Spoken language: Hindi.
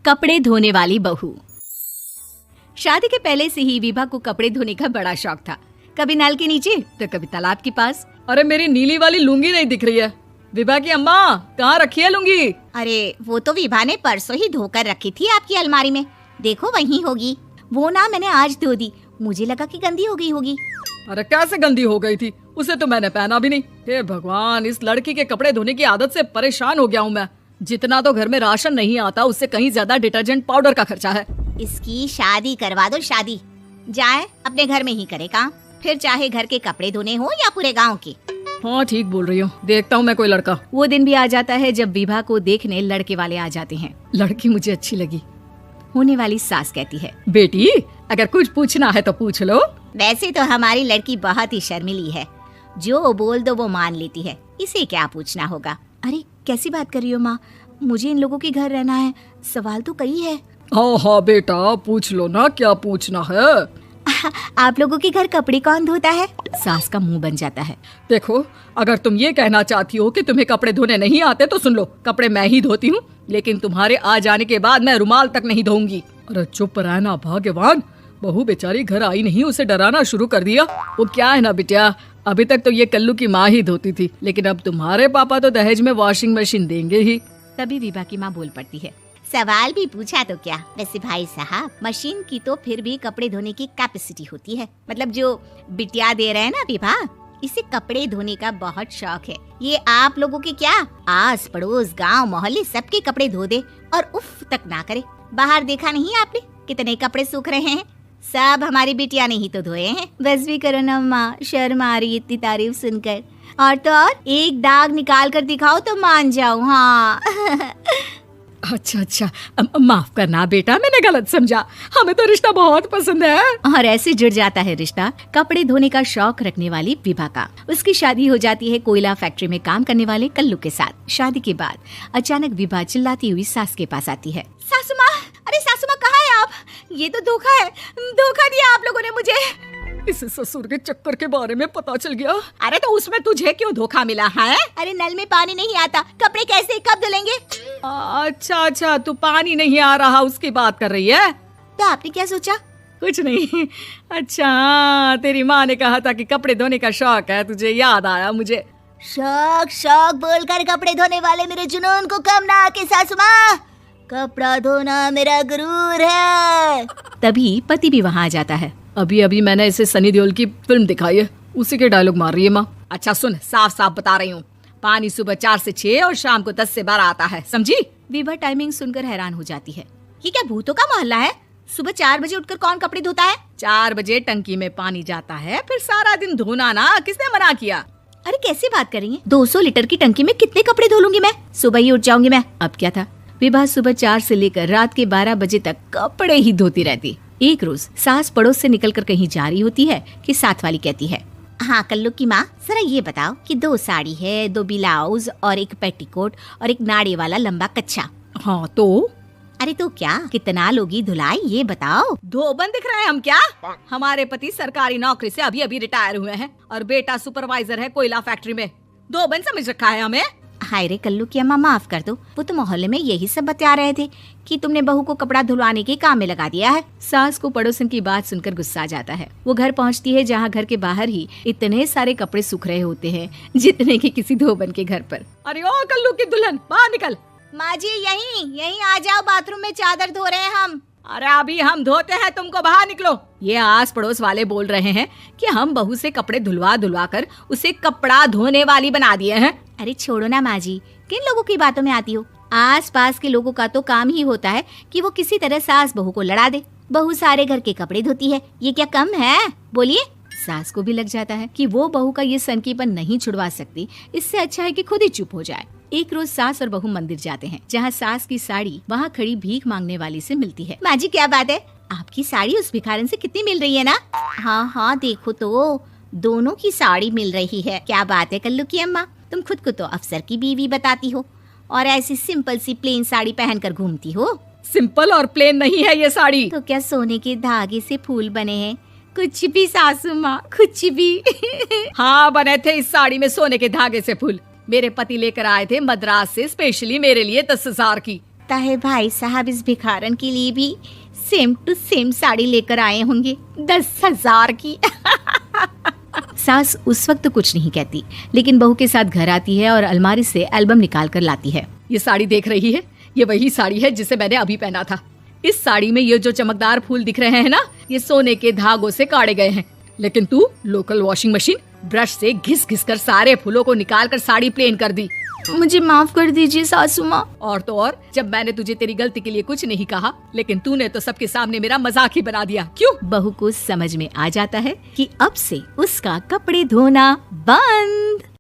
कपड़े धोने वाली बहू। शादी के पहले से ही विभा को कपड़े धोने का बड़ा शौक था। कभी नल के नीचे तो कभी तालाब के पास। अरे मेरी नीली वाली लुंगी नहीं दिख रही है। विभा की अम्मा, कहाँ रखी है लुंगी? अरे वो तो विभा ने परसों ही धोकर रखी थी आपकी अलमारी में, देखो वहीं होगी। वो ना मैंने आज धो दी, मुझे लगा कि गंदी हो गई होगी। अरे कैसे गंदी हो गई थी? उसे तो मैंने पहना भी नहीं। हे भगवान, इस लड़की के कपड़े धोने की आदत से परेशान हो गया हूँ मैं। जितना तो घर में राशन नहीं आता उससे कहीं ज्यादा डिटर्जेंट पाउडर का खर्चा है। इसकी शादी करवा दो, शादी जाए अपने घर में ही करे काम, फिर चाहे घर के कपड़े धोने हो या पूरे गांव के। हाँ ठीक बोल रही हूँ, देखता हूँ मैं कोई लड़का। वो दिन भी आ जाता है जब विभा को देखने लड़के वाले आ जाते हैं। लड़की मुझे अच्छी लगी। होने वाली सास कहती है, बेटी अगर कुछ पूछना है तो पूछ लो। वैसे तो हमारी लड़की बहुत ही शर्मीली है, जो बोल दो वो मान लेती है, इसे क्या पूछना होगा। अरे कैसी बात कर रही हो माँ, मुझे इन लोगों के घर रहना है, सवाल तो कई है। हाँ हाँ बेटा पूछ लो ना, क्या पूछना है। आप लोगों के घर कपड़े कौन धोता है? सास का मुंह बन जाता है। देखो अगर तुम ये कहना चाहती हो कि तुम्हें कपड़े धोने नहीं आते तो सुन लो, कपड़े मैं ही धोती हूँ, लेकिन तुम्हारे आ जाने के बाद मैं रुमाल तक नहीं धोऊंगी। अरे चुप रहना भाग्यवान, बहू बेचारी घर आई नहीं, उसे डराना शुरू कर दिया। वो क्या है ना बिटिया, अभी तक तो ये कल्लू की माँ ही धोती थी, लेकिन अब तुम्हारे पापा तो दहेज में वॉशिंग मशीन देंगे ही। तभी विभा की माँ बोल पड़ती है, सवाल भी पूछा तो क्या। वैसे भाई साहब, मशीन की तो फिर भी कपड़े धोने की कैपेसिटी होती है। मतलब जो बिटिया दे रहे हैं ना विभा, इसे कपड़े धोने का बहुत शौक है। ये आप लोगों के क्या, आस पड़ोस गांव मोहल्ले सबके कपड़े धो दे और उफ तक ना करे। बाहर देखा नहीं आपने कितने कपड़े सूख रहे हैं? सब हमारी बिटिया ने ही तो धोए हैं। बस भी करो ना माँ, शर्म आ रही इतनी तारीफ सुनकर। और तो और एक दाग निकाल कर दिखाओ तो मान जाओ। हाँ अच्छा माफ करना बेटा, मैंने गलत समझा, हमें तो रिश्ता बहुत पसंद है। और ऐसे जुड़ जाता है रिश्ता कपड़े धोने का शौक रखने वाली विभा का। उसकी शादी हो जाती है कोयला फैक्ट्री में काम करने वाले कल्लू के साथ। शादी के बाद अचानक विभा चिल्लाती हुई सास के पास आती है, सासू माँ, अरे सासू माँ कहाँ है आप? ये तो धोखा है, धोखा दिया आप लोगों ने मुझे। इस ससुर के चक्कर के बारे में पता चल गया। अरे तो उसमें तुझे क्यों धोखा मिला है? अरे नल में पानी नहीं आता, कपड़े कैसे कब धुलेंगे? अच्छा तू पानी नहीं आ रहा उसकी बात कर रही है? तो आपने क्या सोचा? कुछ नहीं। अच्छा तेरी माँ ने कहा था कि कपड़े धोने का शौक है तुझे, याद आया मुझे। शौक बोलकर कपड़े धोने वाले मेरे जुनून को कम ना आके सासू माँ, कपड़ा धोना मेरा गुरूर है। तभी पति भी वहाँ आ जाता है। अभी मैंने इसे सनी देओल की फिल्म दिखाई है, उसी के डायलॉग मार रही है माँ। अच्छा सुन, साफ साफ बता रही हूँ, पानी सुबह 4 से 6 और शाम को 10 से 12 आता है, समझी? विभा टाइमिंग सुनकर हैरान हो जाती है। ये क्या भूतों का मोहल्ला है? सुबह 4 बजे उठकर कौन कपड़े धोता है? 4 बजे टंकी में पानी जाता है, फिर सारा दिन धोना ना, किसने मना किया? अरे कैसी बात कर रही है? 200 लीटर की टंकी में कितने कपड़े धो लूंगी मैं? सुबह ही उठ जाऊंगी मैं। अब क्या था, विभा सुबह 4 से लेकर रात के 12 बजे तक कपड़े ही धोती रहती। एक रोज सास पड़ोस से निकलकर कहीं जा रही होती है कि साथ वाली कहती है, हाँ कल्लू की माँ, जरा ये बताओ कि 2 साड़ी है, 2 ब्लाउज और 1 पेटीकोट और 1 नाड़े वाला लंबा कच्छा। हाँ तो? अरे तो क्या, कितना लोगी धुलाई ये बताओ। धोबन दिख रहे हैं हम क्या? हमारे पति सरकारी नौकरी से अभी रिटायर हुए हैं और बेटा सुपरवाइजर है कोयला फैक्ट्री में। धोबन समझ रखा है हमें? हाय रे कल्लू की अम्मा, माफ कर दो, वो तो मोहल्ले में यही सब बता रहे थे कि तुमने बहू को कपड़ा धुलवाने के काम में लगा दिया है। सास को पड़ोसन की बात सुनकर गुस्सा आ जाता है। वो घर पहुंचती है जहां घर के बाहर ही इतने सारे कपड़े सूख रहे होते हैं जितने कि किसी धोबन के घर पर। अरे ओ कल्लू की दुल्हन, बाहर निकल। माँ जी यहीं आ जाओ, बाथरूम में चादर धो रहे हैं हम। अरे अभी हम धोते हैं, तुमको बाहर निकलो। ये आस पड़ोस वाले बोल रहे हैं कि हम बहू से कपड़े धुलवा कर उसे कपड़ा धोने वाली बना दिए हैं। अरे छोड़ो ना माँ जी, किन लोगों की बातों में आती हो? आस पास के लोगों का तो काम ही होता है कि वो किसी तरह सास बहू को लड़ा दे। बहू सारे घर के कपड़े धोती है, ये क्या कम है? बोलिए। सास को भी लग जाता है कि वो बहू का ये सनकीपन नहीं छुड़वा सकती, इससे अच्छा है कि खुद ही चुप हो जाए। एक रोज सास और बहू मंदिर जाते हैं, जहाँ सास की साड़ी वहाँ खड़ी भीख मांगने वाली से मिलती है। माँ जी क्या बात है, आपकी साड़ी उस भिखारन से कितनी मिल रही है ना? हाँ देखो तो दोनों की साड़ी मिल रही है। क्या बात है कल्लू की अम्मा, तुम खुद को तो अफसर की बीवी बताती हो और ऐसी सिंपल सी प्लेन साड़ी पहनकर घूमती हो। सिंपल और प्लेन नहीं है ये साड़ी। तो क्या सोने के धागे से फूल बने हैं? कुछ भी सासू माँ, कुछ भी। हाँ बने थे इस साड़ी में सोने के धागे से फूल। मेरे पति लेकर आए थे मद्रास से स्पेशली मेरे लिए 10,000 की। लगता है भाई साहब इस भिखारन के लिए भी सेम टू सेम साड़ी लेकर आए होंगे 10,000 की। सास उस वक्त तो कुछ नहीं कहती, लेकिन बहू के साथ घर आती है और अलमारी से एल्बम निकाल कर लाती है। ये साड़ी देख रही है, ये वही साड़ी है जिसे मैंने अभी पहना था। इस साड़ी में ये जो चमकदार फूल दिख रहे हैं ना, ये सोने के धागों से काटे गए हैं। लेकिन तू लोकल वॉशिंग मशीन ब्रश से घिस घिस कर सारे फूलों को निकाल कर साड़ी प्लेन कर दी। मुझे माफ कर दीजिए सासू माँ। और तो और, जब मैंने तुझे तेरी गलती के लिए कुछ नहीं कहा, लेकिन तूने तो सबके सामने मेरा मजाक ही बना दिया। क्यों? बहू को समझ में आ जाता है कि अब से उसका कपड़े धोना बंद।